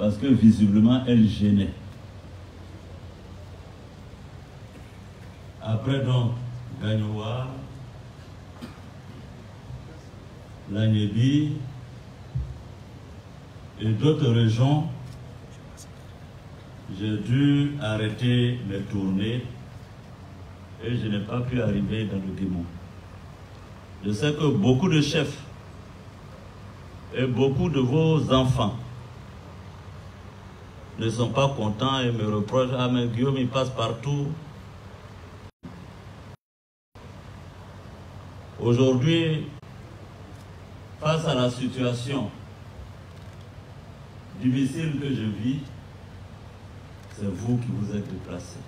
parce que visiblement elle gênait. Après donc, Gagnoua, Lagnébi et d'autres régions, j'ai dû arrêter mes tournées et je n'ai pas pu arriver dans le Guémon. Je sais que beaucoup de chefs et beaucoup de vos enfants ne sont pas contents et me reprochent « Ah mais Guillaume, il passe partout ». Aujourd'hui, face à la situation difficile que je vis, c'est vous qui vous êtes déplacés.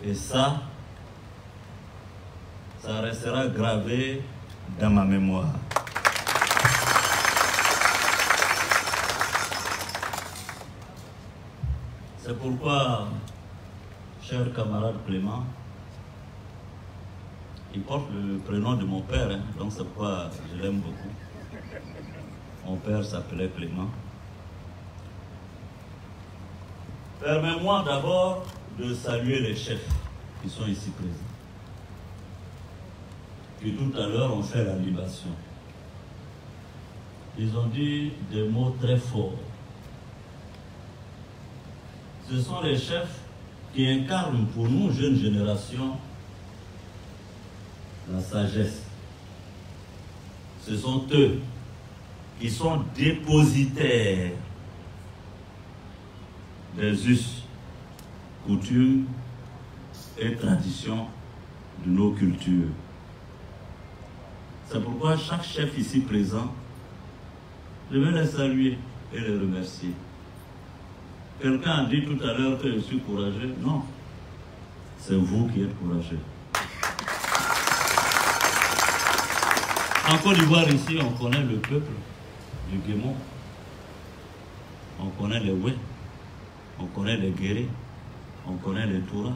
Et ça restera gravé dans ma mémoire. C'est pourquoi, cher camarade Clément, il porte le prénom de mon père, hein, donc c'est pourquoi je l'aime beaucoup. Mon père s'appelait Clément. Permets-moi d'abord de saluer les chefs qui sont ici présents, qui tout à l'heure ont fait la libation. Ils ont dit des mots très forts. Ce sont les chefs qui incarnent pour nous, jeunes générations, la sagesse. Ce sont eux qui sont dépositaires des us, coutumes et traditions de nos cultures. C'est pourquoi chaque chef ici présent, je vais les saluer et les remercier. Quelqu'un a dit tout à l'heure que je suis courageux. Non, c'est vous qui êtes courageux. En Côte d'Ivoire, ici, on connaît le peuple du Guémon. On connaît les Oué, on connaît les Guérés, on connaît les Touras.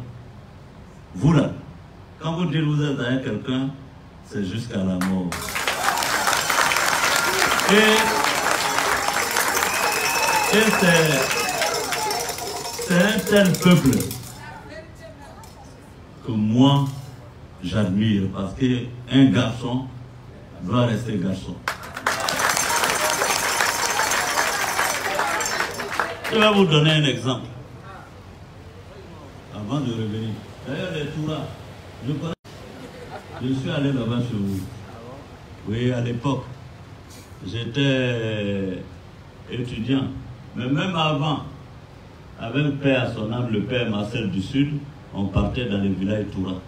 Vous là, quand vous dites que vous êtes avec quelqu'un, c'est jusqu'à la mort. Et c'est un tel peuple que moi, j'admire, parce qu'un garçon doit rester garçon. Je vais vous donner un exemple. Avant de revenir. D'ailleurs, les Touras, je connais. Je suis allé là-bas chez vous. Oui, à l'époque, j'étais étudiant. Mais même avant, avec père à son âme, le père Marcel du Sud, on partait dans les villages Touras.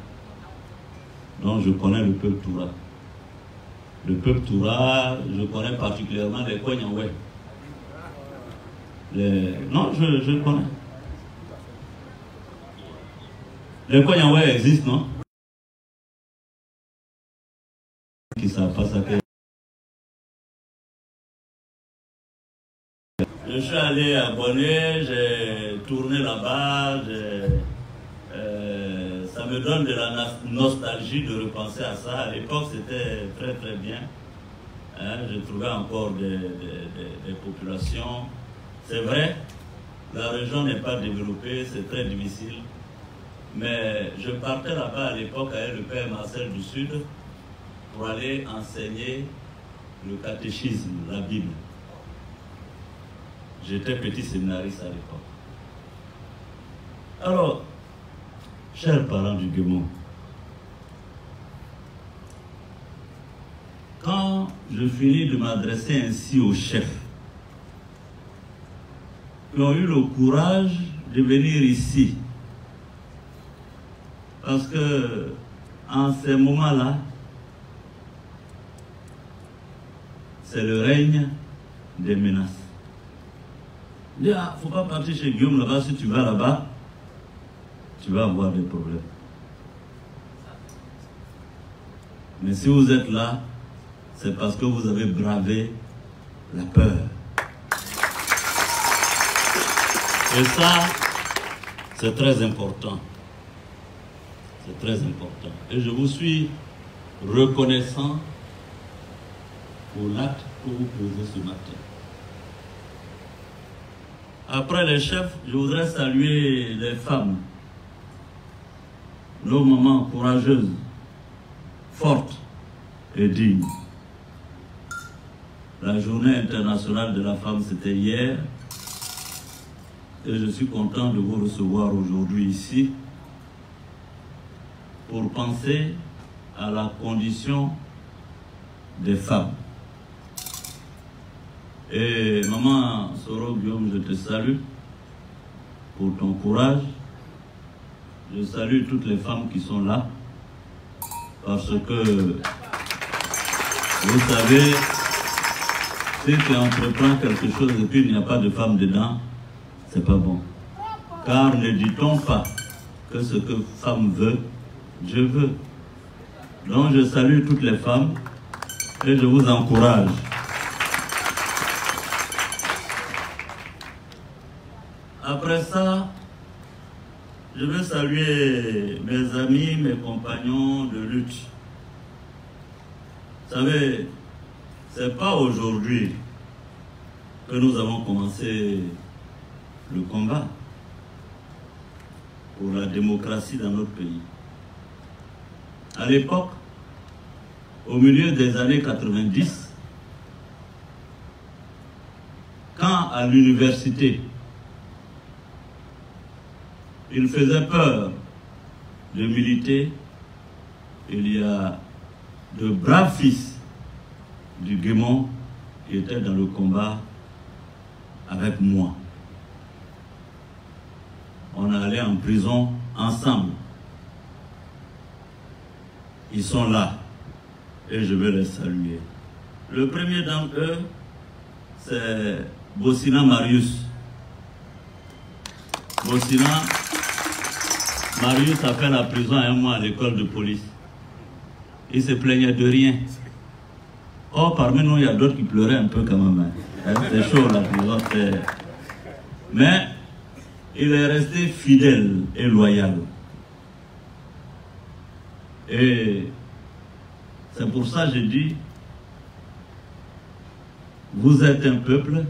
Donc je connais le peuple Toura. Le peuple Toura, je connais particulièrement les Kouagnaway. Non, je connais. Les Kouagnaway existent, non? Qui ne savent pas ça. Je suis allé à Bonnet, j'ai tourné là-bas, ça me donne de la nostalgie de repenser à ça. À l'époque, c'était très très bien. Hein, je trouvais encore des populations. C'est vrai, la région n'est pas développée, c'est très difficile. Mais je partais là-bas à l'époque avec le père Marcel du Sud pour aller enseigner le catéchisme, la Bible. J'étais petit séminariste à l'époque. Alors, chers parents du Guémon, quand je finis de m'adresser ainsi aux chefs qui ont eu le courage de venir ici, parce que en ces moments-là, c'est le règne des menaces. Il dit, ah, faut pas partir chez Guillaume là-bas, si tu vas là-bas, tu vas avoir des problèmes. Mais si vous êtes là, c'est parce que vous avez bravé la peur. Et ça, c'est très important. C'est très important. Et je vous suis reconnaissant pour l'acte que vous posez ce matin. Après les chefs, je voudrais saluer les femmes, nos mamans courageuses, fortes et dignes. La journée internationale de la femme, c'était hier. Et je suis content de vous recevoir aujourd'hui ici pour penser à la condition des femmes. Et maman Soro Guillaume, je te salue pour ton courage. Je salue toutes les femmes qui sont là parce que vous savez, si tu entreprends quelque chose et puis il n'y a pas de femme dedans, c'est pas bon. Car ne dit-on pas que ce que femme veut, Dieu veut. Donc je salue toutes les femmes et je vous encourage. Après ça, je veux saluer mes amis, mes compagnons de lutte. Vous savez, c'est pas aujourd'hui que nous avons commencé le combat pour la démocratie dans notre pays. À l'époque, au milieu des années 90, quand à l'université, il faisait peur de militer, il y a de braves fils du Guémon qui étaient dans le combat avec moi. On allait en prison ensemble. Ils sont là et je veux les saluer. Le premier d'entre eux, c'est Bossina Marius. Bossina Marius a fait la prison un mois à l'école de police. Il se plaignait de rien. Or, parmi nous, il y a d'autres qui pleuraient un peu quand même. Hein. C'est chaud la prison. Mais il est resté fidèle et loyal. Et c'est pour ça que je dis, vous êtes un peuple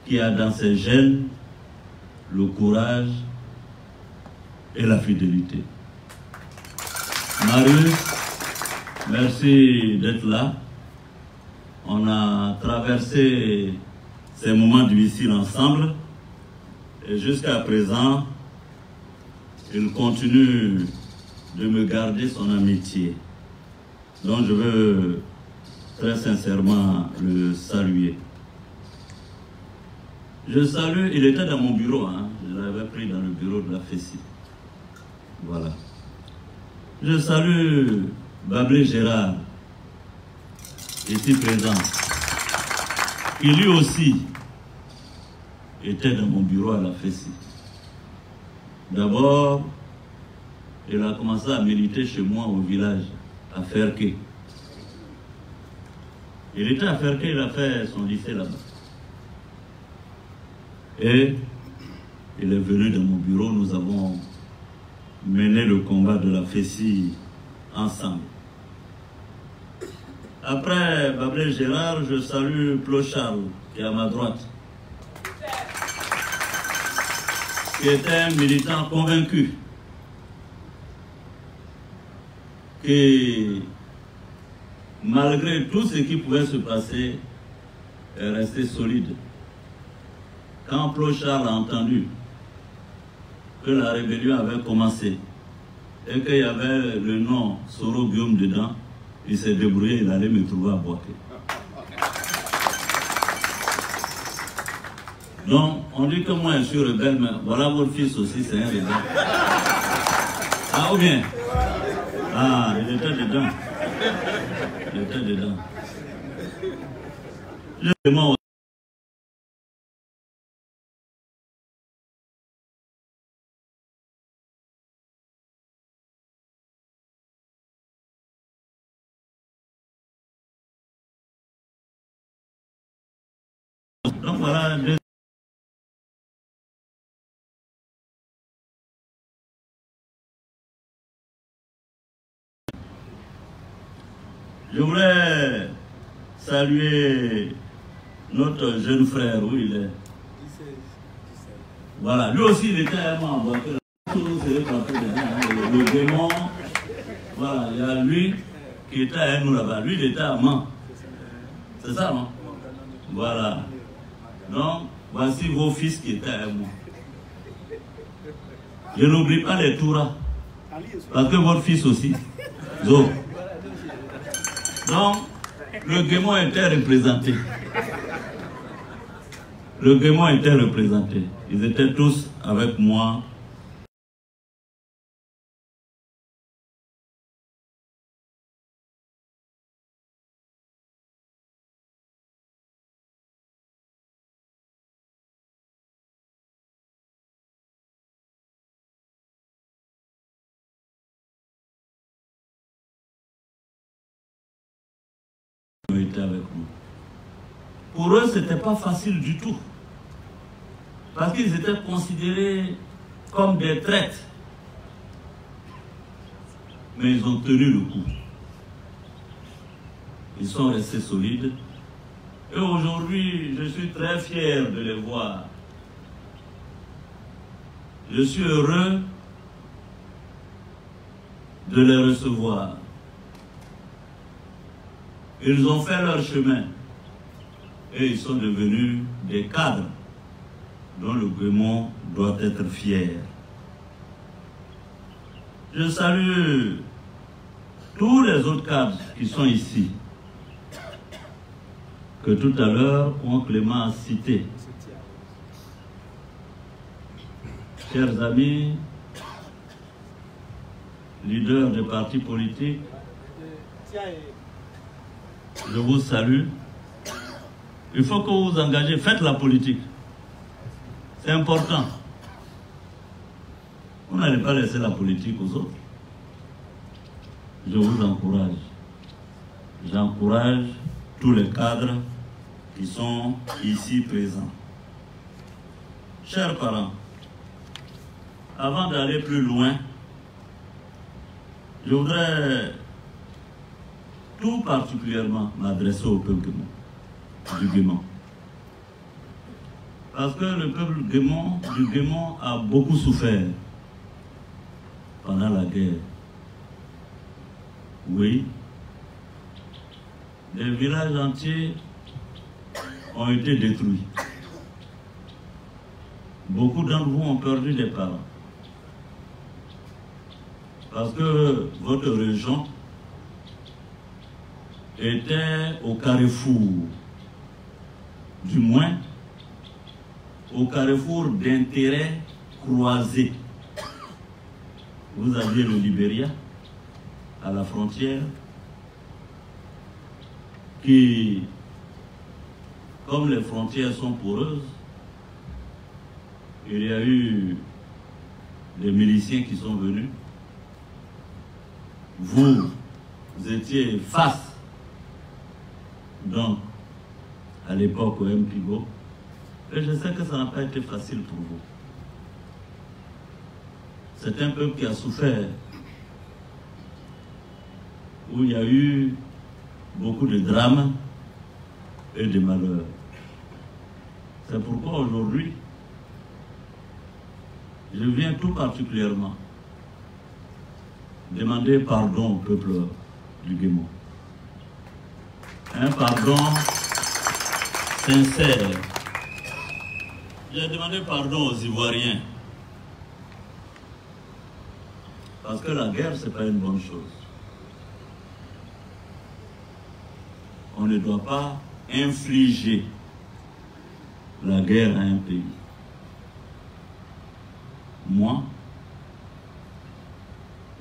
qui a dans ses gènes le courage et la fidélité. Marius, merci d'être là. On a traversé ces moments difficiles ensemble et jusqu'à présent, il continue de me garder son amitié. Donc je veux très sincèrement le saluer. Je salue, il était dans mon bureau, hein. Je l'avais pris dans le bureau de la FESI. Voilà. Je salue Bablé Gérard, ici présent, qui lui aussi était dans mon bureau à la FESI. D'abord, il a commencé à militer chez moi au village, à Ferké. Il était à Ferké, il a fait son lycée là-bas. Et il est venu dans mon bureau, nous avons mené le combat de la FESI ensemble. Après Bablé Gérard, je salue Plochard, qui est à ma droite, qui était un militant convaincu, qui, malgré tout ce qui pouvait se passer, est resté solide. Quand Plochard a entendu que la rébellion avait commencé et qu'il y avait le nom Soro Guillaume dedans, il s'est débrouillé, il allait me trouver à Boaké. Donc, on dit que moi je suis rebelle, mais voilà votre fils aussi, c'est un rebelle. Ah, ou bien? Ah, il était dedans. Il était dedans. Donc voilà. Je voulais saluer notre jeune frère, où il est? Voilà, lui aussi il était un membre. Le démon, voilà, il y a lui qui était à nous là-bas. Lui, il était à Mans. C'est ça, non? Voilà. Donc, voici vos fils qui étaient à moi. Je n'oublie pas les Touras. Parce que votre fils aussi. Donc, le Guémon était représenté. Le Guémon était représenté. Ils étaient tous avec moi. Avec nous. Pour eux, ce n'était pas facile du tout. Parce qu'ils étaient considérés comme des traîtres. Mais ils ont tenu le coup. Ils sont restés solides. Et aujourd'hui, je suis très fier de les voir. Je suis heureux de les recevoir. Ils ont fait leur chemin et ils sont devenus des cadres dont le Guémon doit être fier. Je salue tous les autres cadres qui sont ici, que tout à l'heure, Oncle Clément a cité. Chers amis, leaders des partis politiques, je vous salue. Il faut que vous vous engagez, faites la politique. C'est important. Vous n'allez pas laisser la politique aux autres. Je vous encourage. J'encourage tous les cadres qui sont ici présents. Chers parents, avant d'aller plus loin, je voudrais tout particulièrement m'adresser au peuple du Guémon. Parce que le peuple du Guémon a beaucoup souffert pendant la guerre. Oui, des villages entiers ont été détruits. Beaucoup d'entre vous ont perdu des parents. Parce que votre région était au carrefour, du moins au carrefour d'intérêts croisés. Vous aviez le Libéria à la frontière qui, comme les frontières sont poreuses, il y a eu des miliciens qui sont venus. Vous étiez face donc à l'époque au MPIGO, et je sais que ça n'a pas été facile pour vous. C'est un peuple qui a souffert, où il y a eu beaucoup de drames et de malheurs. C'est pourquoi aujourd'hui, je viens tout particulièrement demander pardon au peuple du Guémon. Un pardon sincère. J'ai demandé pardon aux Ivoiriens. Parce que la guerre, ce n'est pas une bonne chose. On ne doit pas infliger la guerre à un pays. Moi,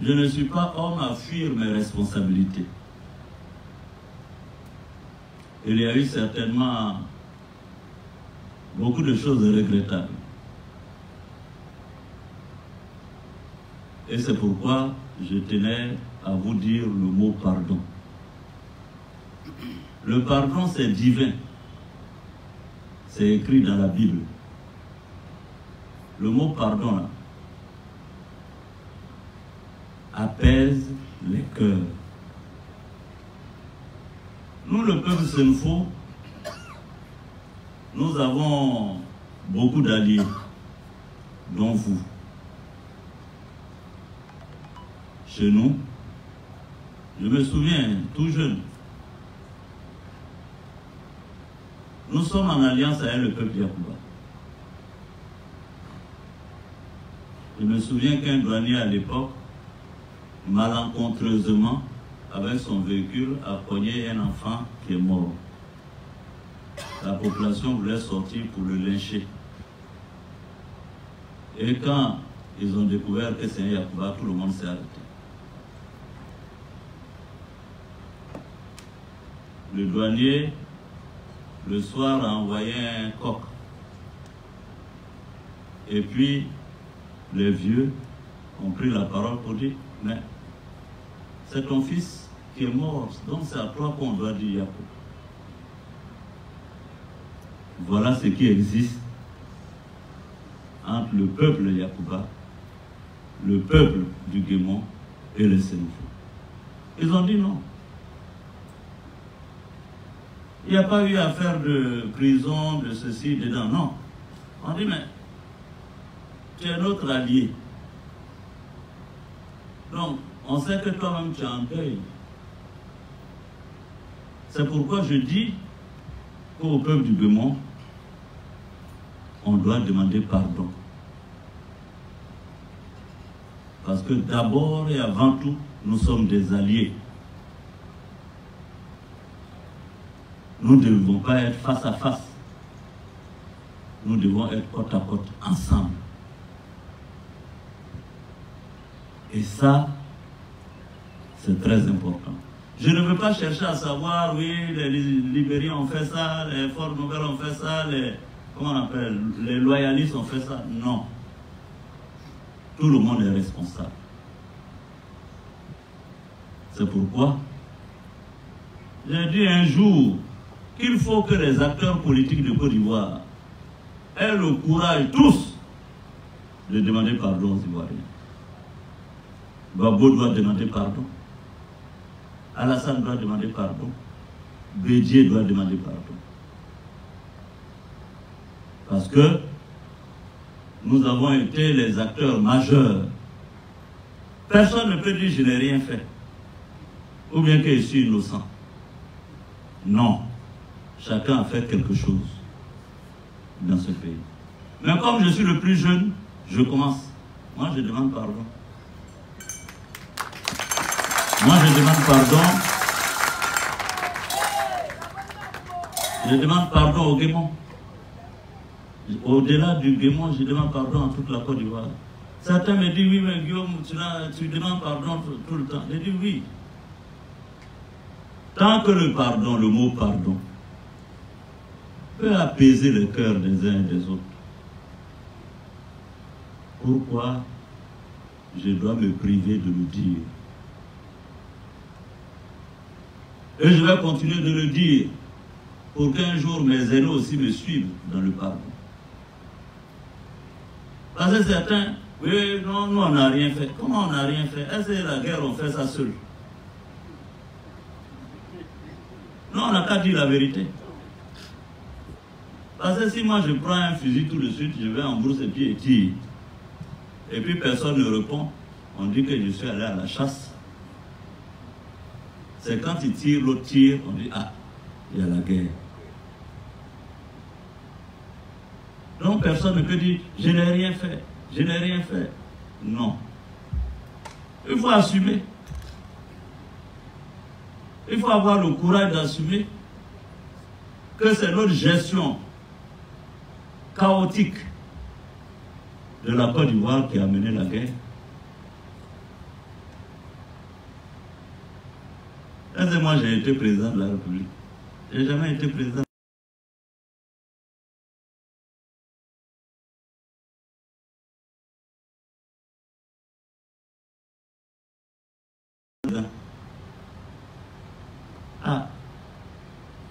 je ne suis pas homme à fuir mes responsabilités. Il y a eu certainement beaucoup de choses regrettables. Et c'est pourquoi je tenais à vous dire le mot pardon. Le pardon, c'est divin. C'est écrit dans la Bible. Le mot pardon, là, apaise les cœurs. Nous, le peuple Senfo, nous avons beaucoup d'alliés, dont vous. Chez nous, je me souviens, tout jeune, nous sommes en alliance avec le peuple Yacouba. Je me souviens qu'un douanier à l'époque, malencontreusement, avec son véhicule, a cogné un enfant qui est mort. La population voulait sortir pour le lyncher. Et quand ils ont découvert que c'est un Yacouba, tout le monde s'est arrêté. Le douanier, le soir, a envoyé un coq. Et puis, les vieux ont pris la parole pour dire, mais c'est ton fils qui est mort, donc c'est à toi qu'on doit dire Yacouba. Voilà ce qui existe entre le peuple Yacouba, le peuple du Guémon et les Sénéfou. Ils ont dit non. Il n'y a pas eu affaire de prison, de ceci, dedans, non. On dit, mais tu es notre allié. Donc, on sait que toi-même tu es en deuil. C'est pourquoi je dis qu'au peuple du Guémon, on doit demander pardon. Parce que d'abord et avant tout, nous sommes des alliés. Nous ne devons pas être face à face. Nous devons être côte à côte, ensemble. Et ça, c'est très important. Je ne veux pas chercher à savoir, oui, les Libériens ont fait ça, les Forces Nouvelles ont fait ça, comment on appelle, les loyalistes ont fait ça. Non. Tout le monde est responsable. C'est pourquoi j'ai dit un jour qu'il faut que les acteurs politiques de Côte d'Ivoire aient le courage tous de demander pardon aux Ivoiriens. Babo doit demander pardon. Alassane doit demander pardon. Bédié doit demander pardon. Parce que nous avons été les acteurs majeurs. Personne ne peut dire je n'ai rien fait. Ou bien que je suis innocent. Non. Chacun a fait quelque chose dans ce pays. Mais comme je suis le plus jeune, je commence. Moi, je demande pardon. Moi, je demande pardon. Je demande pardon au Guémon. Au-delà du Guémon, je demande pardon à toute la Côte d'Ivoire. Certains me disent, oui, mais Guillaume, tu demandes pardon tout le temps. Je dis oui. Tant que le pardon, le mot pardon, peut apaiser le cœur des uns et des autres, pourquoi je dois me priver de le dire? Et je vais continuer de le dire pour qu'un jour mes aînés aussi me suivent dans le pardon. Parce que certains, oui, non, nous on n'a rien fait. Comment on n'a rien fait? Est-ce que la guerre on fait ça seul? Non, on n'a qu'à dire la vérité. Parce que si moi je prends un fusil tout de suite, je vais en brousse et puis tire. Et puis personne ne répond, on dit que je suis allé à la chasse. C'est quand il tire, l'autre tire, on dit, ah, il y a la guerre. Donc personne ne peut dire, je n'ai rien fait, je n'ai rien fait. Non. Il faut assumer. Il faut avoir le courage d'assumer que c'est notre gestion chaotique de la Côte d'Ivoire qui a mené la guerre. Est-ce que moi j'ai été président de la République? Je n'ai jamais été président. Ah,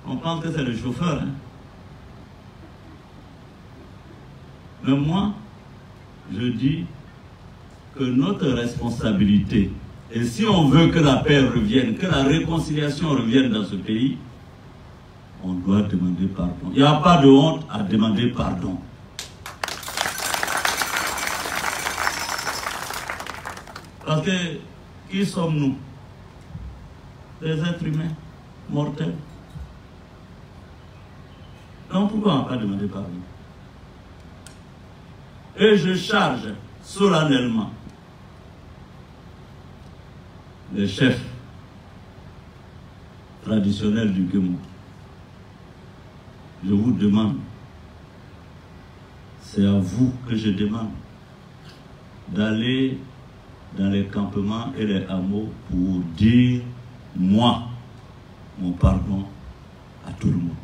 on pense que c'est le chauffeur. Hein? Mais moi, je dis que notre responsabilité, et si on veut que la paix revienne, que la réconciliation revienne dans ce pays, on doit demander pardon. Il n'y a pas de honte à demander pardon. Parce que, qui sommes-nous? Des êtres humains, mortels. Donc pourquoi on n'a pas demandé pardon? Et je charge solennellement les chefs traditionnels du Guémon. Je vous demande, c'est à vous que je demande d'aller dans les campements et les hameaux pour dire, moi, mon pardon à tout le monde.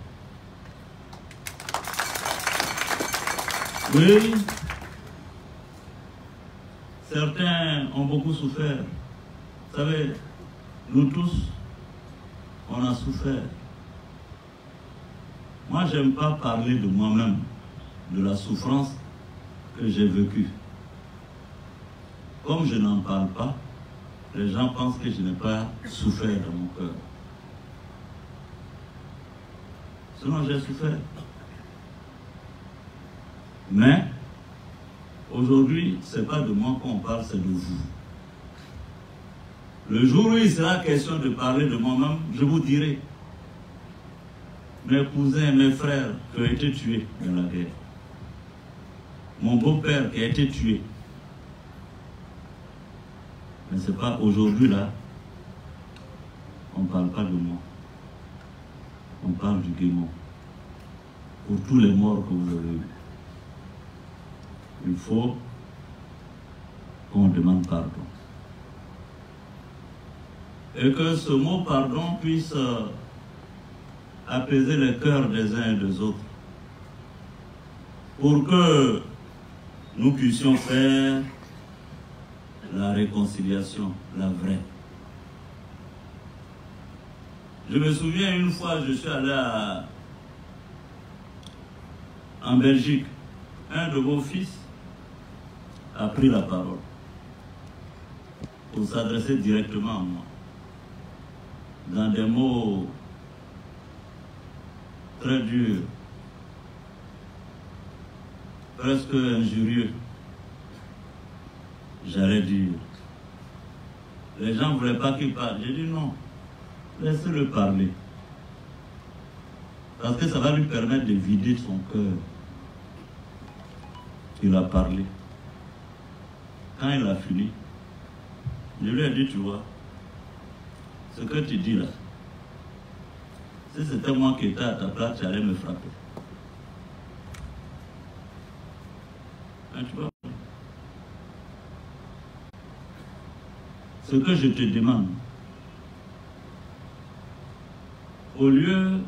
Oui, certains ont beaucoup souffert. Vous savez, nous tous, on a souffert. Moi, je n'aime pas parler de moi-même, de la souffrance que j'ai vécue. Comme je n'en parle pas, les gens pensent que je n'ai pas souffert dans mon cœur. Sinon, j'ai souffert. Mais, aujourd'hui, ce n'est pas de moi qu'on parle, c'est de vous. Le jour où il sera question de parler de moi-même, je vous dirai. Mes cousins, mes frères qui ont été tués dans la guerre. Mon beau-père qui a été tué. Mais ce n'est pas aujourd'hui là. On ne parle pas de moi. On parle du Guémon. Pour tous les morts que vous avez eus. Il faut qu'on demande pardon. Et que ce mot pardon puisse apaiser les cœurs des uns et des autres. Pour que nous puissions faire la réconciliation, la vraie. Je me souviens une fois, je suis allé en Belgique. Un de vos fils a pris la parole pour s'adresser directement à moi, dans des mots très durs, presque injurieux. J'allais dire. Les gens ne voulaient pas qu'il parle. J'ai dit non, laissez-le parler. Parce que ça va lui permettre de vider son cœur. Il a parlé. Quand il a fini, je lui ai dit, tu vois, ce que tu dis là, si c'était moi qui étais à ta place, tu allais me frapper. Hein, tu vois? Ce que je te demande, au lieu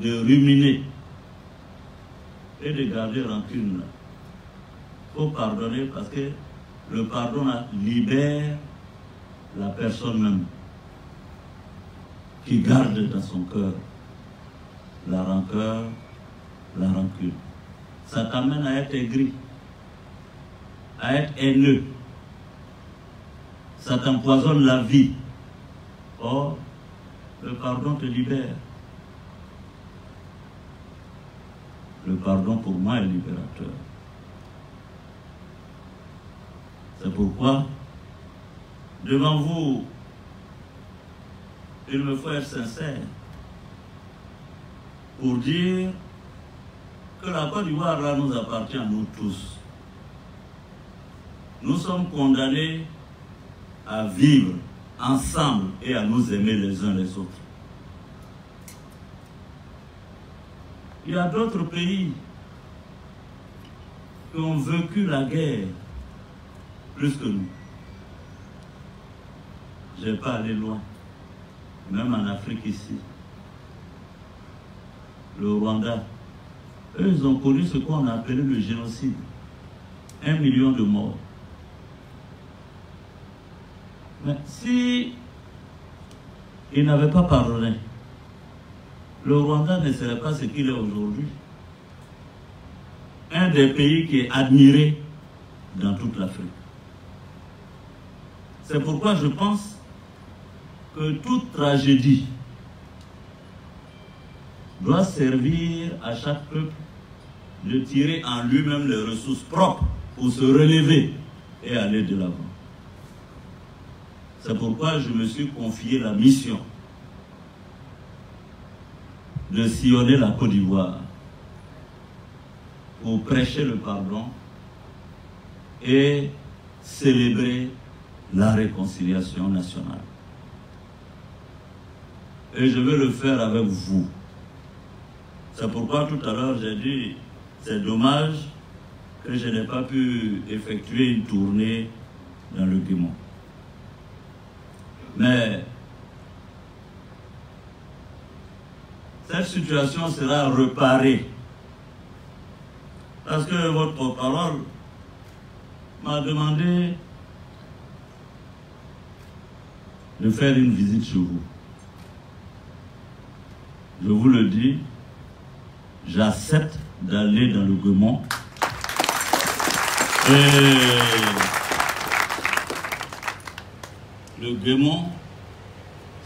de ruminer et de garder rancune, il faut pardonner parce que le pardon libère la personne même qui garde dans son cœur la rancœur, la rancune. Ça t'amène à être aigri, à être haineux. Ça t'empoisonne la vie. Or, le pardon te libère. Le pardon pour moi est libérateur. C'est pourquoi, devant vous, il me faut être sincère pour dire que la Côte d'Ivoire là nous appartient à nous tous. Nous sommes condamnés à vivre ensemble et à nous aimer les uns les autres. Il y a d'autres pays qui ont vécu la guerre plus que nous. Je ne vais pas aller loin, même en Afrique ici. Le Rwanda, eux, ils ont connu ce qu'on a appelé le génocide. 1 million de morts. Mais si ils n'avaient pas pardonné, le Rwanda ne serait pas ce qu'il est aujourd'hui. Un des pays qui est admiré dans toute l'Afrique. C'est pourquoi je pense que toute tragédie doit servir à chaque peuple de tirer en lui-même les ressources propres pour se relever et aller de l'avant. C'est pourquoi je me suis confié la mission de sillonner la Côte d'Ivoire pour prêcher le pardon et célébrer la réconciliation nationale. Et je veux le faire avec vous. C'est pourquoi tout à l'heure j'ai dit, c'est dommage que je n'ai pas pu effectuer une tournée dans le Guémon. Mais cette situation sera réparée. Parce que votre porte-parole m'a demandé de faire une visite chez vous. Je vous le dis, j'accepte d'aller dans le Guémon. Et le Guémon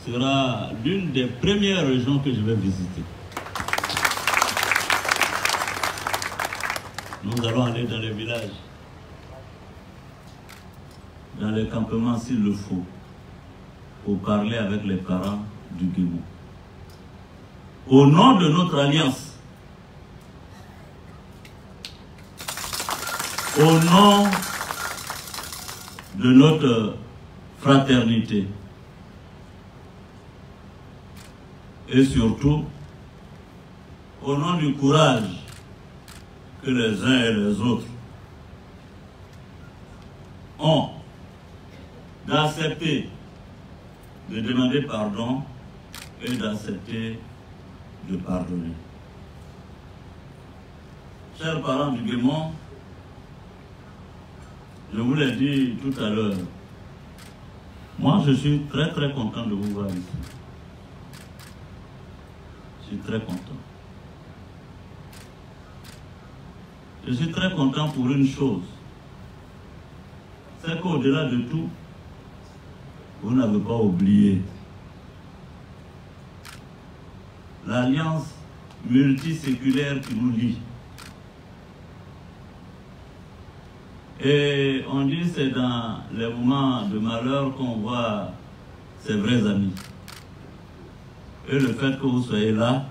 sera l'une des premières régions que je vais visiter. Nous allons aller dans les villages, dans les campements s'il le faut, pour parler avec les parents du Guémon. Au nom de notre alliance, au nom de notre fraternité, et surtout au nom du courage que les uns et les autres ont d'accepter de demander pardon et d'accepter de pardonner. Chers parents du Guémon, je vous l'ai dit tout à l'heure, moi je suis très content de vous voir ici. Je suis très content. Je suis très content pour une chose, c'est qu'au-delà de tout, vous n'avez pas oublié l'alliance multiséculaire qui nous lie. Et on dit que c'est dans les moments de malheur qu'on voit ses vrais amis. Et le fait que vous soyez là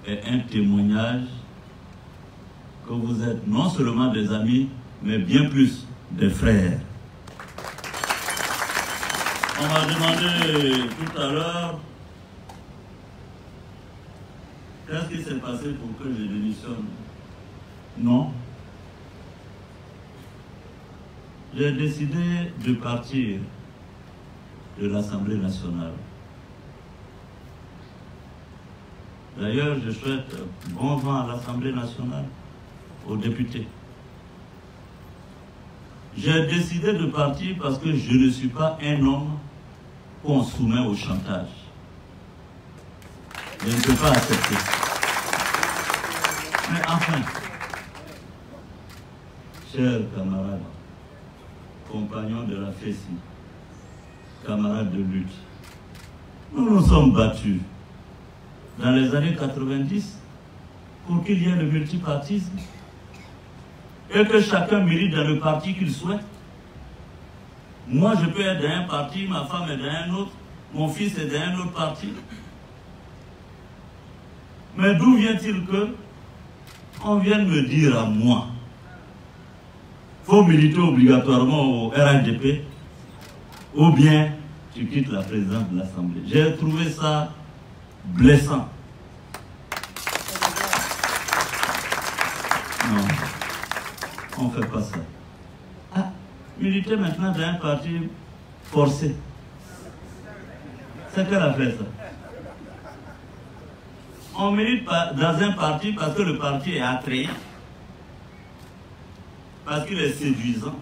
est un témoignage que vous êtes non seulement des amis, mais bien plus des frères. On m'a demandé tout à l'heure qu'est-ce qui s'est passé pour que je démissionne. Non. J'ai décidé de partir de l'Assemblée nationale. D'ailleurs, je souhaite bon vent à l'Assemblée nationale, aux députés. J'ai décidé de partir parce que je ne suis pas un homme qu'on soumet au chantage. Je ne peux pas accepter. Mais enfin, chers camarades, compagnons de la FESI, camarades de lutte, nous nous sommes battus dans les années 90 pour qu'il y ait le multipartisme et que chacun milite dans le parti qu'il souhaite. Moi, je peux être dans un parti, ma femme est dans un autre, mon fils est dans un autre parti. Mais d'où vient-il que on vienne me dire à moi, il faut militer obligatoirement au RHDP, ou bien tu quittes la présidence de l'Assemblée. J'ai trouvé ça blessant. Non, on ne fait pas ça. Ah, militer maintenant dans un parti forcé. C'est qu'elle a fait ça. On milite dans un parti parce que le parti est attrayant, parce qu'il est séduisant,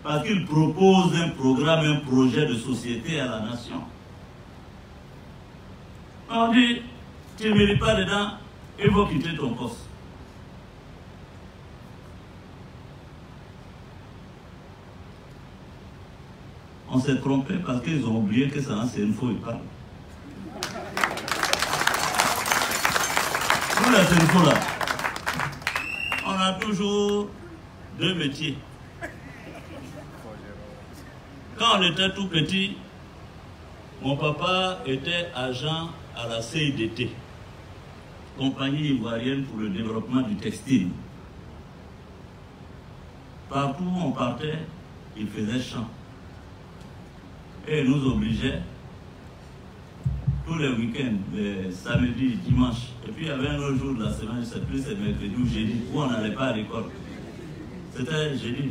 parce qu'il propose un programme, un projet de société à la nation. On dit, tu ne milites pas dedans, il faut quitter ton poste. On s'est trompé parce qu'ils ont oublié que ça c'est une faux, ils parlent. Nous, les Senfo, là, on a toujours deux métiers. Quand on était tout petit, mon papa était agent à la CIDT, Compagnie Ivoirienne pour le développement du textile. Partout où on partait, il faisait champ. Et il nous obligeait tous les week-ends, les samedis, dimanches. Et puis il y avait un autre jour de la semaine, je ne sais plus, c'est mercredi ou jeudi, où on n'allait pas à l'école. C'était jeudi.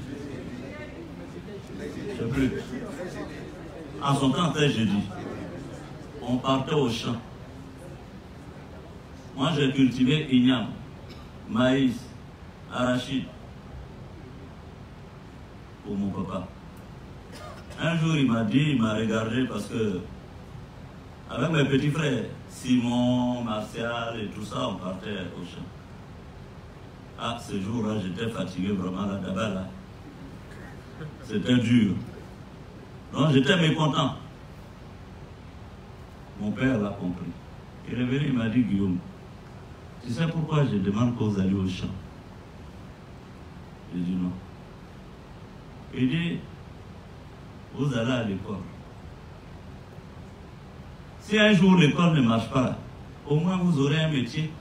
Je ne sais plus. En son temps, c'était jeudi. On partait au champ. Moi, j'ai cultivé igname, maïs, arachide pour mon papa. Un jour, il m'a dit, il m'a regardé parce que, avec mes petits frères, Simon, Martial et tout ça, on partait au champ. Ah, ce jour-là, j'étais fatigué vraiment là-bas, là. C'était dur. Donc, j'étais mécontent. Mon père l'a compris. Il est venu, il m'a dit, Guillaume, tu sais pourquoi je demande qu'on aille au champ? J'ai dit non. Il dit, vous allez à l'école. Si un jour l'école ne marche pas, au moins vous aurez un métier.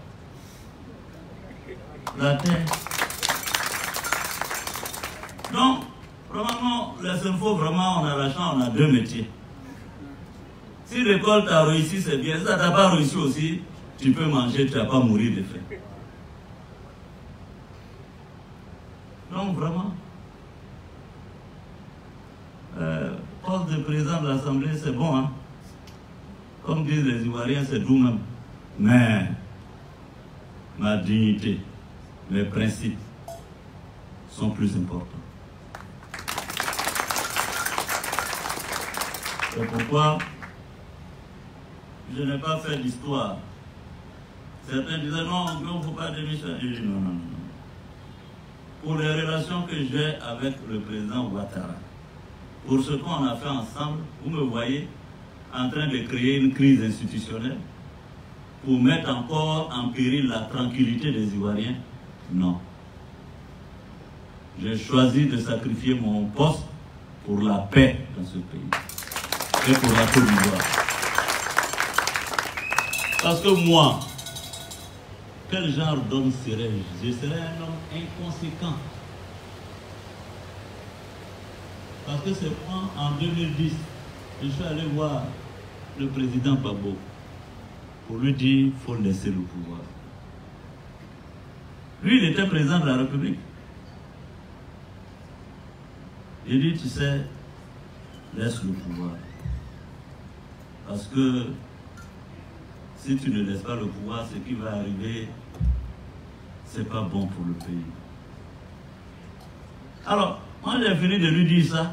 La terre. Donc, vraiment, les Senfo, vraiment, on a la chance, on a deux métiers. Si l'école t'a réussi, c'est bien. Si ça t'a pas réussi aussi, tu peux manger, tu ne vas pas mourir de faim. Donc, vraiment, poste de président de l'Assemblée, c'est bon, hein. Comme disent les Ivoiriens, c'est doux même. Mais ma dignité, mes principes sont plus importants. C'est pourquoi je n'ai pas fait l'histoire. Certains disaient non, il ne faut pas démissionner. Je dis non, non, non. Pour les relations que j'ai avec le président Ouattara, pour ce qu'on a fait ensemble, vous me voyez en train de créer une crise institutionnelle pour mettre encore en péril la tranquillité des Ivoiriens? Non. J'ai choisi de sacrifier mon poste pour la paix dans ce pays et pour la Côte d'Ivoire. Parce que moi, quel genre d'homme serais-je? Je serais un homme inconséquent. Parce que c'est moi, en 2010, je suis allé voir le président Gbagbo pour lui dire qu'il faut laisser le pouvoir. Lui, il était président de la République. Il dit, tu sais, laisse le pouvoir. Parce que si tu ne laisses pas le pouvoir, ce qui va arriver, c'est pas bon pour le pays. Alors, moi j'ai fini de lui dire ça.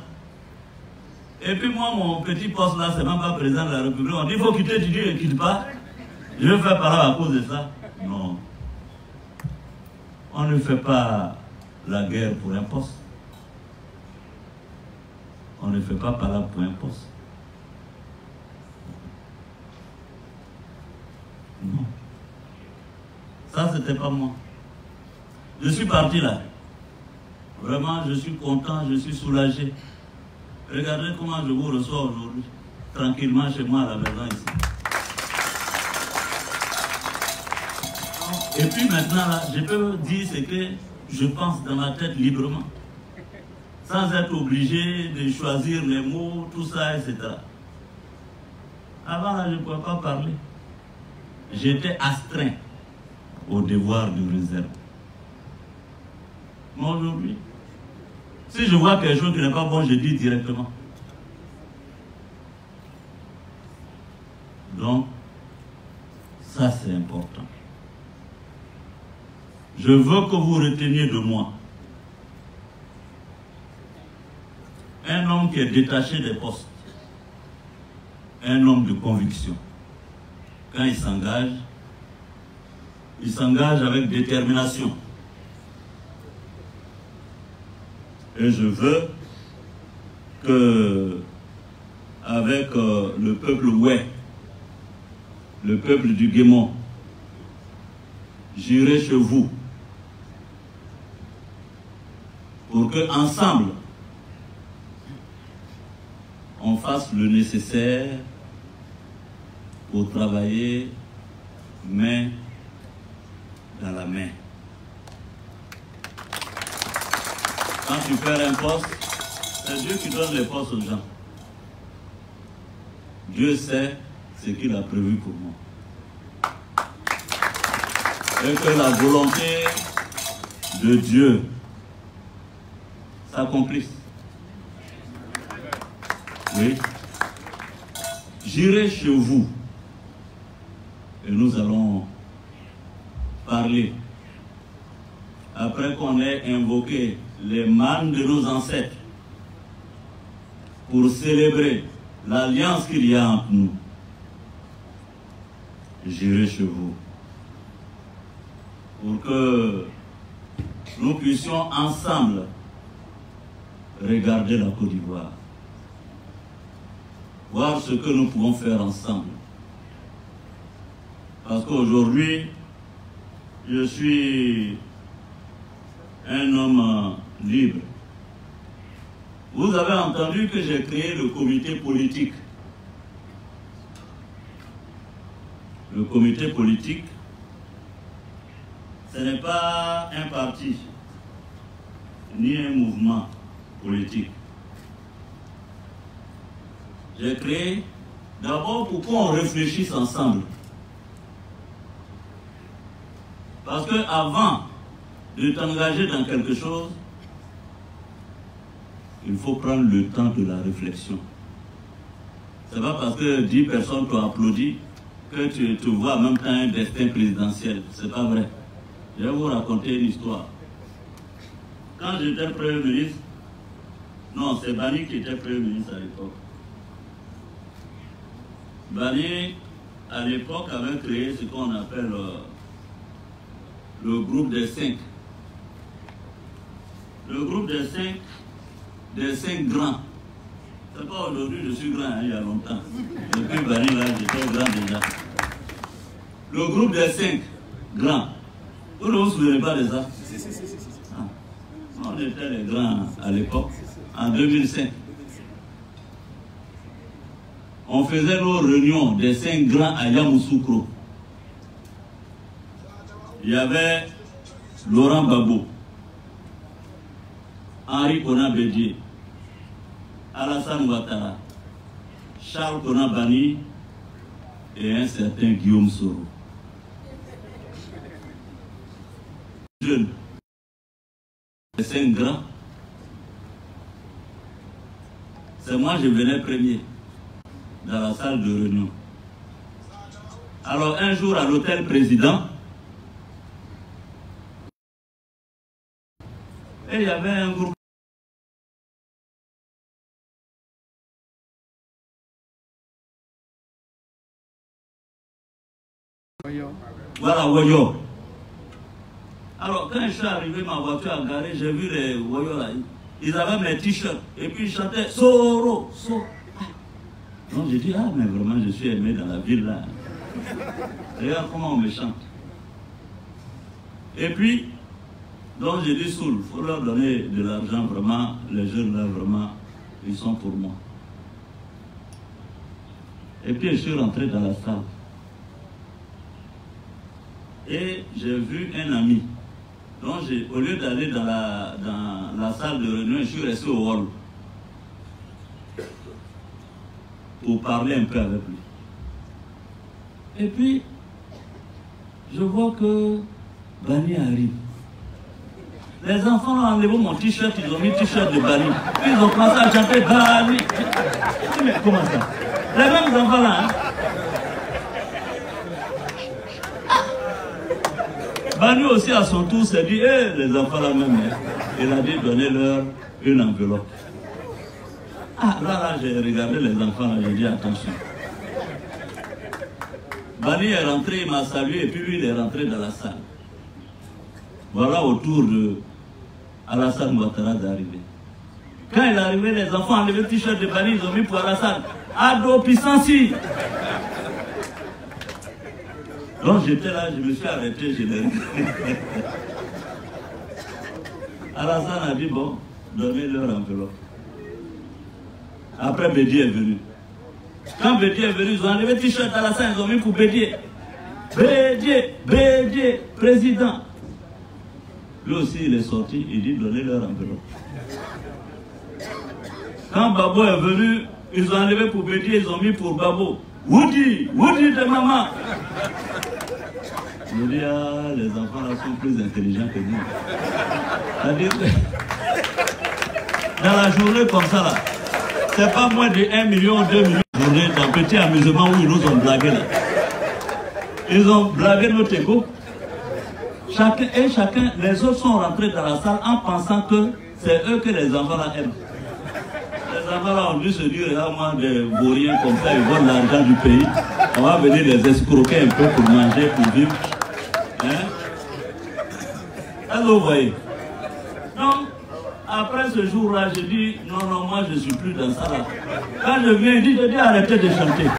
Et puis moi, mon petit poste là, c'est même pas président de la République. On dit, il faut quitter, tu dis, ne quitte pas. Je vais faire par là à cause de ça. Non. On ne fait pas la guerre pour un poste. On ne fait pas par là pour un poste. Non. Ça, c'était pas moi. Je suis parti là. Vraiment, je suis content, je suis soulagé. Regardez comment je vous reçois aujourd'hui, tranquillement chez moi à la maison ici. Et puis maintenant, là, je peux dire ce que je pense dans ma tête librement, sans être obligé de choisir les mots, tout ça, etc. Avant, là, je ne pouvais pas parler. J'étais astreint au devoir de réserve. Mais aujourd'hui, si je vois quelque chose qui n'est pas bon, je dis directement. Donc, ça c'est important. Je veux que vous reteniez de moi un homme qui est détaché des postes, un homme de conviction. Quand il s'engage avec détermination. Et je veux que, avec le peuple Oué, le peuple du Guémon, j'irai chez vous pour que ensemble on fasse le nécessaire pour travailler main dans la main. Quand tu perds un poste, c'est Dieu qui donne les postes aux gens. Dieu sait ce qu'il a prévu pour moi. Et que la volonté de Dieu s'accomplisse. Oui. J'irai chez vous et nous allons parler. Après qu'on ait invoqué les mânes de nos ancêtres pour célébrer l'alliance qu'il y a entre nous, j'irai chez vous pour que nous puissions ensemble regarder la Côte d'Ivoire, voir ce que nous pouvons faire ensemble. Parce qu'aujourd'hui, je suis un homme libre. Vous avez entendu que j'ai créé le comité politique. Le comité politique, ce n'est pas un parti, ni un mouvement politique. J'ai créé d'abord pour qu'on réfléchisse ensemble. Parce que avant de t'engager dans quelque chose, il faut prendre le temps de la réflexion. Ce n'est pas parce que 10 personnes t'ont applaudi que tu te vois en même temps un destin présidentiel. Ce n'est pas vrai. Je vais vous raconter une histoire. Quand j'étais Premier ministre, non, c'est Bani qui était Premier ministre à l'époque. Bani, à l'époque, avait créé ce qu'on appelle le groupe des 5. Le groupe des 5 grands. C'est pas aujourd'hui, je suis grand, hein, il y a longtemps. Depuis Bani, là, j'étais grand déjà. Le groupe des 5 grands. Vous ne vous souvenez pas de ça? Ah. On était les grands à l'époque, en 2005. On faisait nos réunions des 5 grands à Yamoussoukro. Il y avait Laurent Gbagbo, Henri Konan Bédié, Alassane Ouattara, Charles Konan Banny et un certain Guillaume Soro. Jeunes, les 5 grands, c'est moi je venais premier dans la salle de réunion. Alors un jour à l'hôtel président, et il y avait un groupe. Voilà, Woyo. Alors, quand je suis arrivé, ma voiture a garé, j'ai vu les Woyo là. Ils avaient mes t-shirts. Et puis ils chantaient Soro, Soro. Donc j'ai dit, ah, mais vraiment, je suis aimé dans la ville là. Regarde comment on me chante. Et puis, donc j'ai dit, Soul, il faut leur donner de l'argent, vraiment, les jeunes là, vraiment, ils sont pour moi. Et puis je suis rentré dans la salle. Et j'ai vu un ami. Donc au lieu d'aller dans la salle de réunion, je suis resté au hall pour parler un peu avec lui. Et puis, je vois que Bani arrive. Les enfants ont enlevé mon t-shirt, ils ont mis le t-shirt de Bani. Puis ils ont commencé à chanter Bani. Mais comment ça? Les mêmes enfants là, hein? Bani aussi à son tour s'est dit, les enfants là même, hein. Il a dit donnez-leur une enveloppe. Ah là, j'ai regardé les enfants là, j'ai dit attention. Bani est rentré, il m'a salué et puis lui il est rentré dans la salle. Voilà autour de Alassane Ouattara d'arriver. Quand il est arrivé, les enfants ont enlevé le t-shirt de Bani, ils ont mis pour Alassane. Ado Pissansi. Donc j'étais là, je me suis arrêté, je l'ai Alassane a dit, bon, donnez-leur enveloppe. Après, Bédier est venu. Quand Bédier est venu, ils ont enlevé le t-shirt Alassane, ils ont mis pour Bédier. Bédier, président. Lui aussi, il est sorti, il dit, donnez-leur enveloppe. Quand Babo est venu, ils ont enlevé pour Bédier, ils ont mis pour Babo. Woody de maman. Je dis, ah, les enfants là sont plus intelligents que nous. C'est-à-dire que dans la journée comme ça, là, c'est pas moins de 1 million, 2 millions de journées d'un petit amusement où ils nous ont blagué là. Ils ont blagué notre égo. Chacun, les autres sont rentrés dans la salle en pensant que c'est eux que les enfants là aiment. Les enfants là ont dû se dire, regarde-moi des vauriens comme ça, ils volent l'argent du pays. On va venir les escroquer un peu pour manger, pour vivre. Hein? Alors vous voyez. Donc, après ce jour-là, je dis, non, moi je ne suis plus dans ça là. Quand je viens, je dis arrêtez de chanter.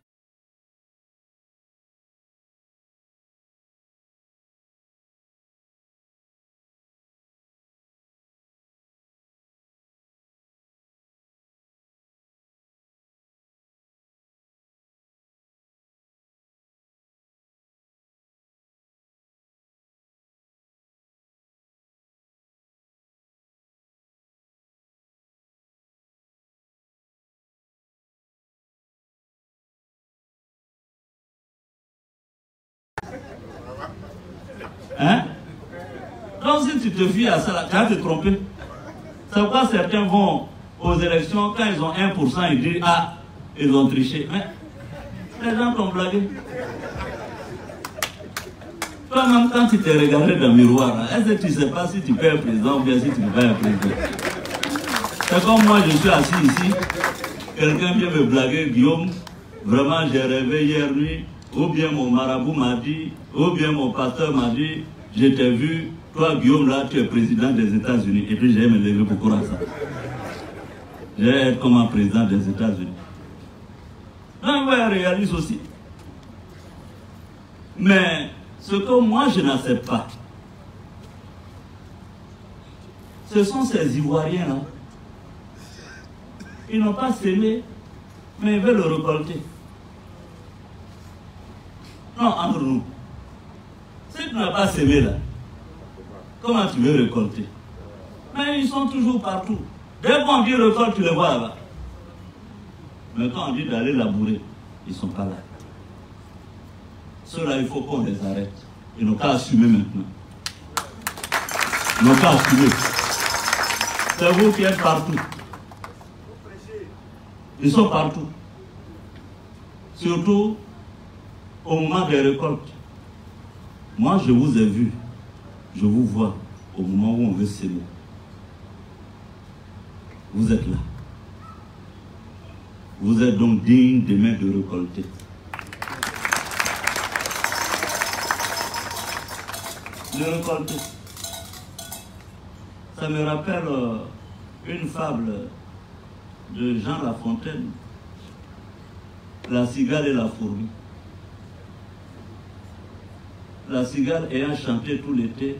Hein? Donc si tu te fies à ça, tu vas te tromper. C'est pourquoi certains vont aux élections, quand ils ont 1%, ils disent, ah, ils ont triché. Mais les gens t'ont blagué. Toi-même, quand tu t'es regardé dans le miroir, est-ce que tu ne sais pas si tu peux être président ou bien si tu ne peux pas être président? C'est comme moi, je suis assis ici, quelqu'un vient me blaguer, Guillaume, vraiment j'ai rêvé hier nuit, ou bien mon marabout m'a dit, ou bien mon pasteur m'a dit, je t'ai vu, toi Guillaume là, tu es président des États-Unis. Et puis j'ai me lever pour croire ça. Je vais être comme un président des États-Unis. Donc ouais, réalise aussi. Mais ce que moi je n'accepte pas, ce sont ces Ivoiriens là. Ils n'ont pas semé, mais ils veulent le récolter. Non, entre nous. Si tu n'as pas semé là, comment tu veux récolter? Mais ils sont toujours partout. Dès qu'on dit récolte, tu les vois là-bas. Mais quand on dit d'aller labourer, ils ne sont pas là. Ceux-là, il faut qu'on les arrête. Ils n'ont qu'à assumer maintenant. Ils n'ont qu'à assumer. C'est vous qui êtes partout. Ils sont partout. Surtout au moment des récoltes. Moi, je vous ai vu. Je vous vois au moment où on veut s'aimer. Vous êtes là. Vous êtes donc digne demain de récolter. De récolter. Ça me rappelle une fable de Jean La Fontaine, la cigale et la fourmi. La cigale ayant chanté tout l'été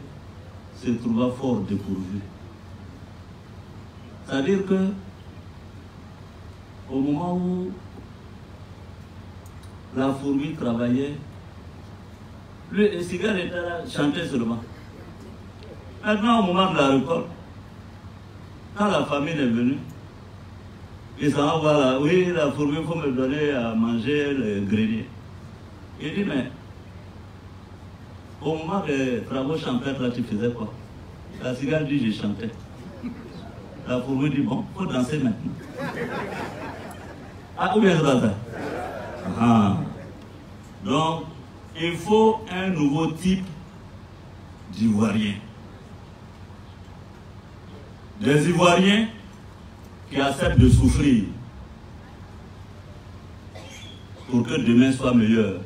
se trouva fort dépourvue. C'est-à-dire que au moment où la fourmi travaillait, le cigale était là, chantait seulement. Maintenant, au moment de la récolte, quand la famille est venue, ils s'en vont voilà, oui, la fourmi, il faut me donner à manger le grenier. Il dit, mais au moment des travaux champêtres, là, tu faisais quoi? La cigale dit, je chantais. La fourmi dit, bon, il faut danser maintenant. Ah, ou bien c'est ça? Ah. Donc, il faut un nouveau type d'Ivoirien. Des Ivoiriens qui acceptent de souffrir pour que demain soit meilleur.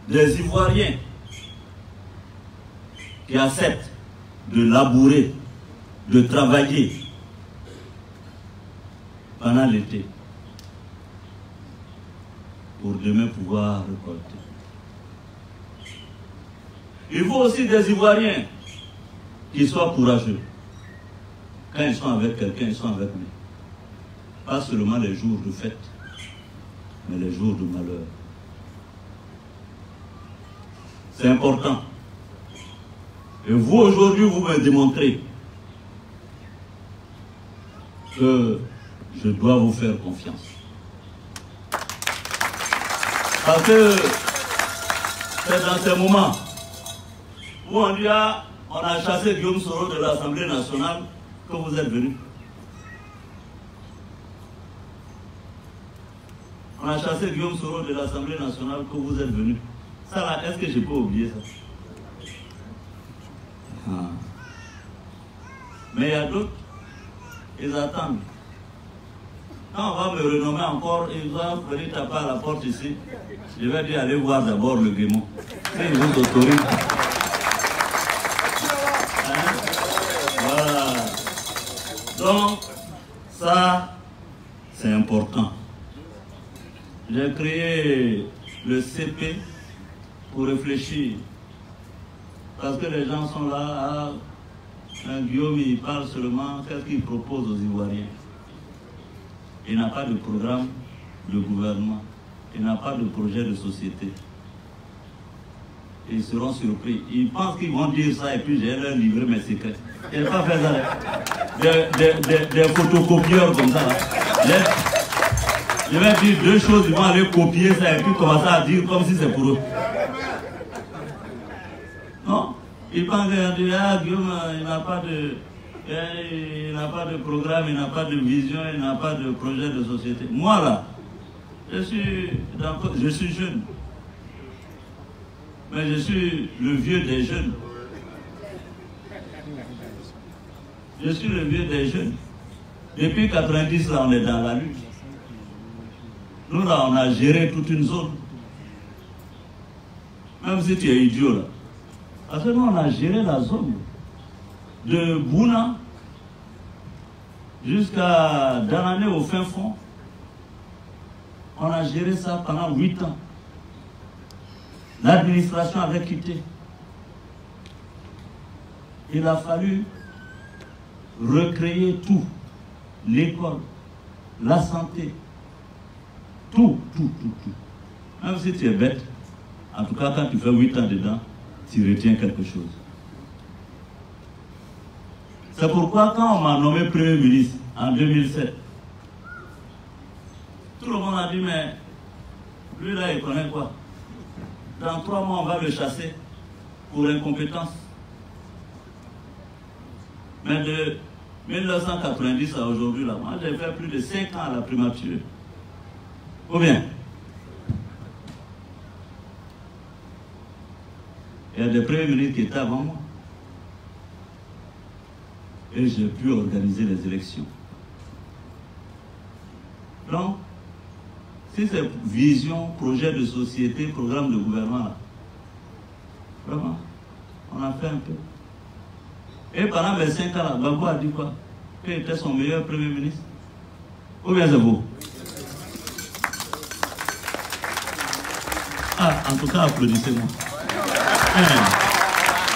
Des Ivoiriens qui acceptent de labourer, de travailler pendant l'été pour demain pouvoir récolter. Il faut aussi des Ivoiriens qui soient courageux. Quand ils sont avec quelqu'un, ils sont avec lui. Pas seulement les jours de fête, mais les jours de malheur. C'est important. Et vous, aujourd'hui, vous me démontrez que je dois vous faire confiance. Parce que c'est dans ces moments où on a chassé Guillaume Soro de l'Assemblée nationale que vous êtes venu. On a chassé Guillaume Soro de l'Assemblée nationale que vous êtes venu. Ça là, est-ce que je peux oublier ça? Mais il y a d'autres, ils attendent. Quand on va me renommer encore, ils vont venir taper à la porte ici. Je vais dire, allez voir d'abord le Guémon. Ils vous autorisent. Voilà. Donc, ça, c'est important. J'ai créé le CP pour réfléchir. Parce que les gens sont là, Guillaume, il parle seulement, qu'est-ce qu'il propose aux Ivoiriens? Il n'a pas de programme de gouvernement, il n'a pas de projet de société. Ils seront surpris. Ils pensent qu'ils vont dire ça et puis j'ai leur livré mes secrets. Je n'ai pas fait ça. Des photocopieurs comme ça. Je vais dire deux choses, ils vont aller copier ça et puis commencer à dire comme si c'est pour eux. Non, ils pensent que Guillaume, il n'a pas de programme, il n'a pas de vision, il n'a pas de projet de société. Moi là, je suis jeune. Mais je suis le vieux des jeunes. Je suis le vieux des jeunes. Depuis 90, là, on est dans la lutte. Nous, là, on a géré toute une zone. Même si tu es idiot, là. Parce que nous, on a géré la zone. De Bouna jusqu'à Danané au fin fond. On a géré ça pendant 8 ans. L'administration avait quitté. Il a fallu recréer tout. L'école, la santé, tout. Même si tu es bête, en tout cas quand tu fais 8 ans dedans, tu retiens quelque chose. C'est pourquoi quand on m'a nommé Premier ministre en 2007, tout le monde a dit, mais lui là, il connaît quoi? Dans 3 mois, on va le chasser pour incompétence. Mais de 1990 à aujourd'hui, là, moi j'ai fait plus de 5 ans à la primature. Ou bien, il y a des premiers ministres qui étaient avant moi. Et j'ai pu organiser les élections. Donc, si c'est vision, projet de société, programme de gouvernement, là, vraiment, on a fait un peu. Et pendant mes 5 ans, là, Gbagbo a dit quoi? Qu'il était son meilleur premier ministre. Ou bien c'est vous? Ah, en tout cas, applaudissez-moi.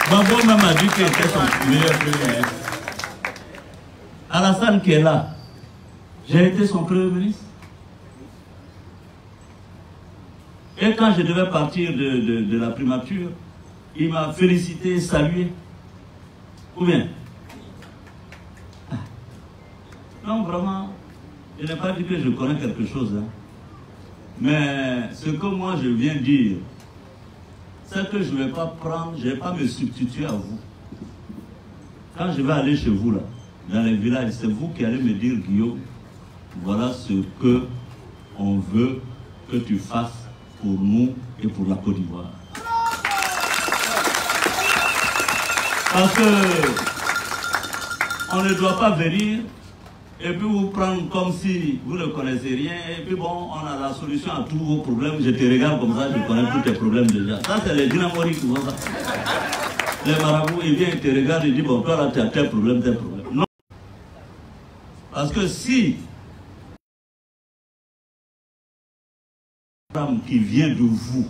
Gbagbo même a dit qu'il était son meilleur premier ministre. Alassane qui est là, j'ai été son premier ministre. Et quand je devais partir de la primature, il m'a félicité, salué. Ou bien? Non, vraiment, je n'ai pas dit que je connais quelque chose. Hein. Mais ce que moi je viens dire, c'est que je ne vais pas prendre, je ne vais pas me substituer à vous. Quand je vais aller chez vous, là, dans les villages, c'est vous qui allez me dire, Guillaume, voilà ce que on veut que tu fasses pour nous et pour la Côte d'Ivoire. Parce que on ne doit pas venir et puis vous prendre comme si vous ne connaissez rien et puis bon, on a la solution à tous vos problèmes. Je te regarde comme ça, je connais tous tes problèmes déjà. Ça, c'est les dynamoriques qui font ça. Les marabouts, ils viennent, ils te regardent, ils disent, bon, toi là, tu as tel problème, tel problème. Non. Parce que si qui vient de vous.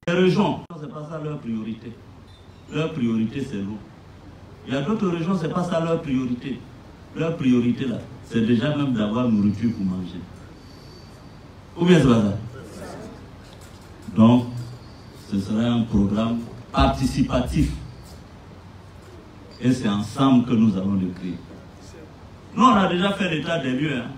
Les régions, ce n'est pas ça leur priorité. Leur priorité, c'est l'eau. Il y a d'autres régions, ce n'est pas ça leur priorité. Leur priorité, là, c'est déjà même d'avoir nourriture pour manger. Ou bien c'est pas ça? Donc, ce serait un programme participatif. Et c'est ensemble que nous allons le créer. Nous, on a déjà fait l'état des lieux. Hein.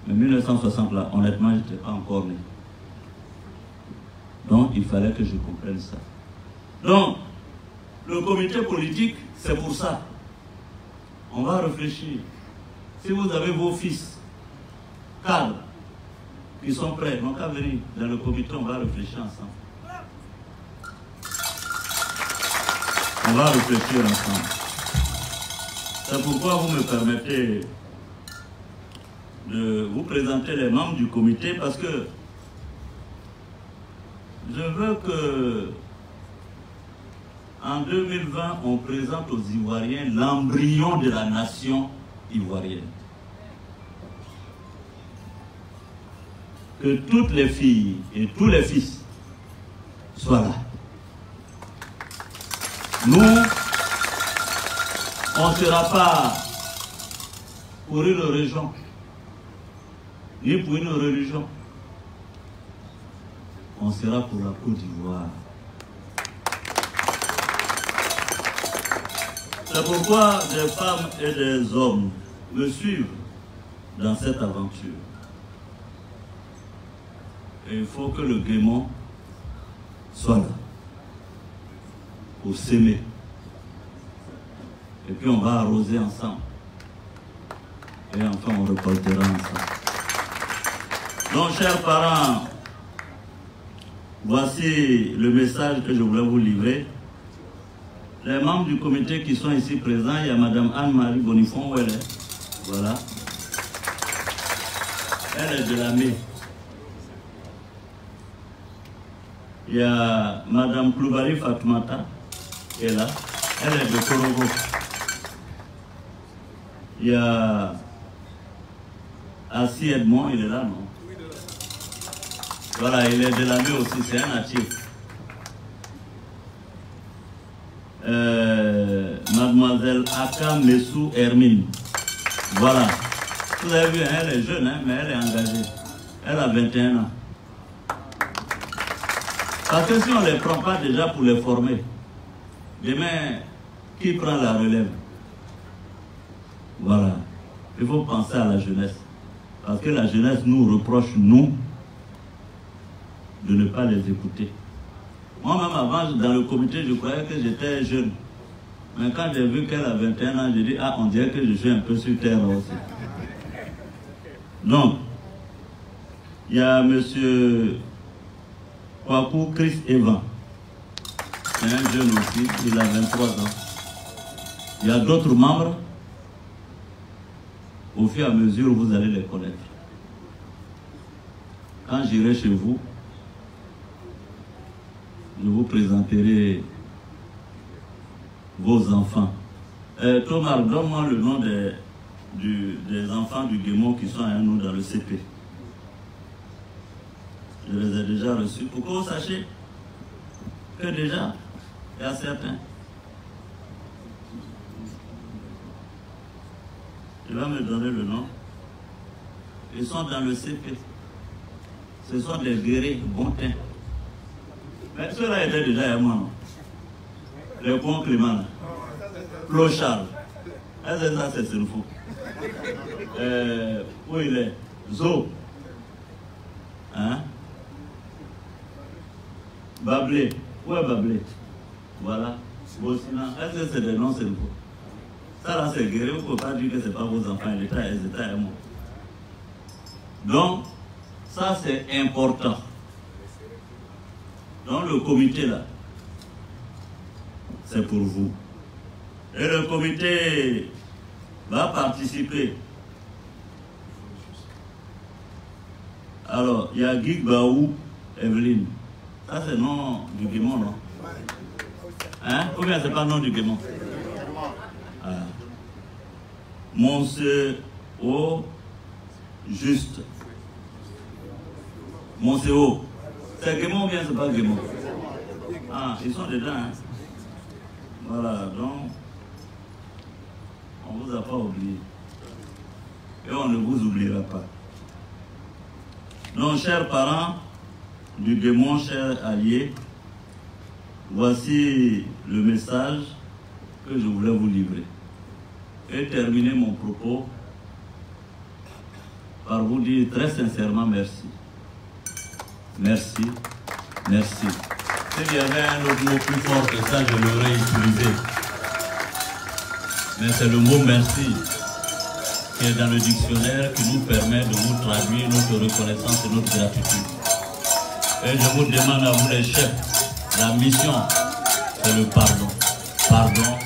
Mais 1960, là, honnêtement, je n'étais pas encore né. Donc, il fallait que je comprenne ça. Donc, le comité politique, c'est pour ça. On va réfléchir. Si vous avez vos fils, cadres, qui sont prêts, donc à venir dans le comité, on va réfléchir ensemble. On va réfléchir ensemble. C'est pourquoi vous me permettez de vous présenter les membres du comité, parce que je veux que en 2020, on présente aux Ivoiriens l'embryon de la nation ivoirienne. Que toutes les filles et tous les fils soient là. Nous, on ne sera pas pour une région, ni pour une religion. On sera pour la Côte d'Ivoire. C'est pourquoi des femmes et des hommes me suivent dans cette aventure. Et il faut que le Guémon soit là pour s'aimer. Et puis on va arroser ensemble. Et enfin on récoltera ensemble. Donc, chers parents, voici le message que je voulais vous livrer. Les membres du comité qui sont ici présents, il y a Mme Anne-Marie Bonifon, où elle est. Voilà. Elle est de la ME. Il y a Mme Ploubari Fatoumata, qui est là. Elle est de Korogo. Il y a Assis Edmond, il est là, non? Voilà, il est de la ME aussi, c'est un natif. Mademoiselle Aka Messou Hermine. Voilà. Vous avez vu, elle est jeune, hein, mais elle est engagée. Elle a 21 ans. Parce que si on ne les prend pas déjà pour les former, demain, qui prend la relève? Voilà. Il faut penser à la jeunesse. Parce que la jeunesse nous reproche, nous, de ne pas les écouter. Moi-même, avant, dans le comité, je croyais que j'étais jeune. Mais quand j'ai vu qu'elle a 21 ans, j'ai dit, ah, on dirait que je suis un peu sur terre aussi. Donc, il y a M. Kwaku Chris Evan. C'est un jeune aussi, il a 23 ans. Il y a d'autres membres. Au fur et à mesure, vous allez les connaître. Quand j'irai chez vous, je vous présenterai vos enfants. Thomas, donne-moi le nom des enfants du Guémon qui sont à nous dans le CP. Je les ai déjà reçus. Pour que vous sachiez que déjà, il y a certains. Tu vas me donner le nom. Ils sont dans le CP. Ce sont des guerriers bon teint. Mais ceux-là étaient déjà moi, non? Les ponts Clément, Clochard. Est-ce que ça, c'est ce qu'il faut? Où il est? Zo. Hein? Bablé. Où est Bablé? Voilà. Bossina. Est-ce que c'est des noms, c'est le faut? Ça là, c'est guéri. Vous ne pouvez pas dire que ce n'est pas vos enfants. L'État est moi. Donc, ça c'est important. Donc le comité là, c'est pour vous. Et le comité va participer. Alors, il y a Guy Baou, Evelyne. Ça c'est le nom du Guémon, non? Hein? Ou bien c'est pas le nom du Guémon? Ah. Monsieur O. Juste. Monsieur, c'est Guémon ou bien c'est pas Guémon? Ah, ils sont dedans. Hein? Voilà, donc, on ne vous a pas oublié. Et on ne vous oubliera pas. Donc, chers parents du Guémon, chers alliés, voici le message que je voulais vous livrer. Et terminer mon propos par vous dire très sincèrement merci. Merci, merci. S'il y avait un autre mot plus fort que ça, je l'aurais utilisé. Mais c'est le mot merci qui est dans le dictionnaire qui nous permet de vous traduire notre reconnaissance et notre gratitude. Et je vous demande à vous les chefs, la mission, c'est le pardon. Pardon,